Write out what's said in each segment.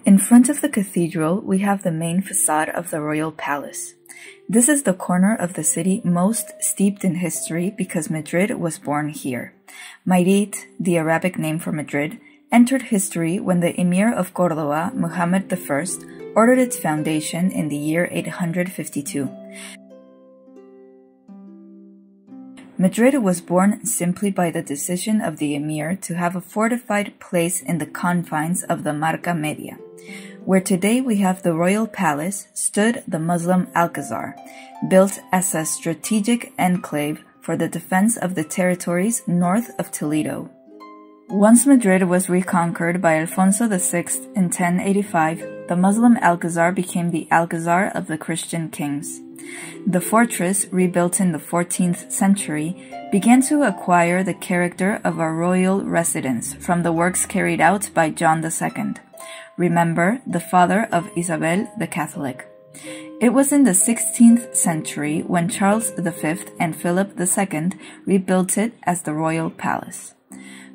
In front of the cathedral, we have the main facade of the royal palace. This is the corner of the city most steeped in history because Madrid was born here. Madrid, the Arabic name for Madrid, entered history when the Emir of Córdoba, Muhammad I, ordered its foundation in the year 852. Madrid was born simply by the decision of the Emir to have a fortified place in the confines of the Marca Media. Where today we have the royal palace stood the Muslim Alcazar, built as a strategic enclave for the defense of the territories north of Toledo. Once Madrid was reconquered by Alfonso VI in 1085, the Muslim Alcazar became the Alcazar of the Christian kings. The fortress, rebuilt in the 14th century, began to acquire the character of a royal residence from the works carried out by John II. Remember, the father of Isabel the Catholic. It was in the 16th century when Charles V and Philip II rebuilt it as the royal palace.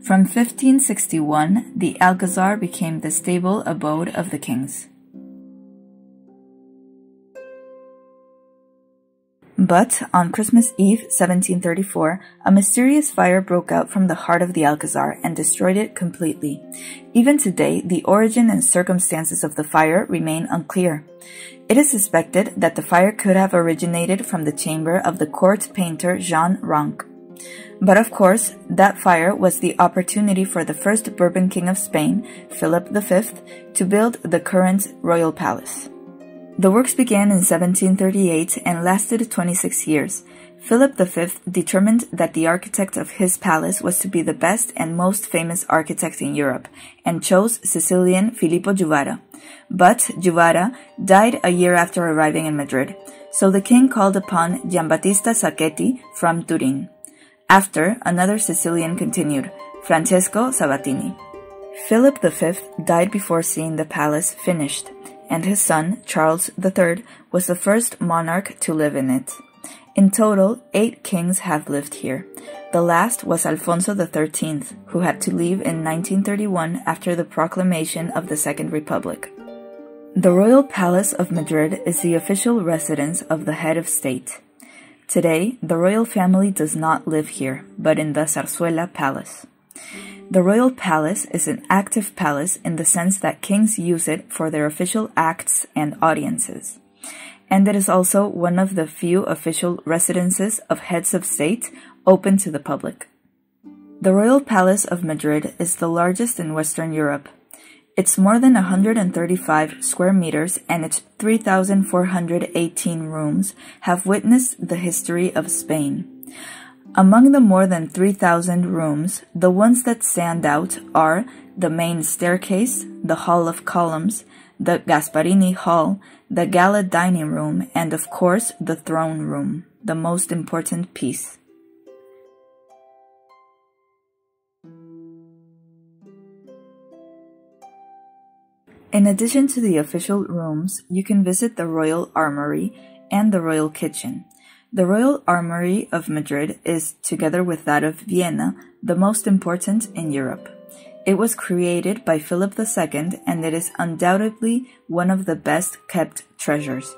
From 1561, the Alcazar became the stable abode of the kings. But on Christmas Eve, 1734, a mysterious fire broke out from the heart of the Alcazar and destroyed it completely. Even today, the origin and circumstances of the fire remain unclear. It is suspected that the fire could have originated from the chamber of the court painter Jean Ranc. But of course, that fire was the opportunity for the first Bourbon king of Spain, Philip V, to build the current royal palace. The works began in 1738 and lasted 26 years. Philip V determined that the architect of his palace was to be the best and most famous architect in Europe, and chose Sicilian Filippo Juvara. But Juvara died a year after arriving in Madrid, so the king called upon Giambattista Sacchetti from Turin. After, another Sicilian continued, Francesco Sabatini. Philip V died before seeing the palace finished, and his son, Charles III, was the first monarch to live in it. In total, 8 kings have lived here. The last was Alfonso XIII, who had to leave in 1931 after the proclamation of the Second Republic. The Royal Palace of Madrid is the official residence of the head of state. Today, the royal family does not live here, but in the Zarzuela Palace. The royal palace is an active palace in the sense that kings use it for their official acts and audiences. And it is also one of the few official residences of heads of state open to the public. The Royal Palace of Madrid is the largest in Western Europe. Its more than 135 square meters and its 3,418 rooms have witnessed the history of Spain. Among the more than 3,000 rooms, the ones that stand out are the main staircase, the Hall of Columns, the Gasparini Hall, the Gala Dining Room, and of course the Throne Room, the most important piece. In addition to the official rooms, you can visit the Royal Armory and the Royal Kitchen. The Royal Armory of Madrid is, together with that of Vienna, the most important in Europe. It was created by Philip II, and it is undoubtedly one of the best kept treasures.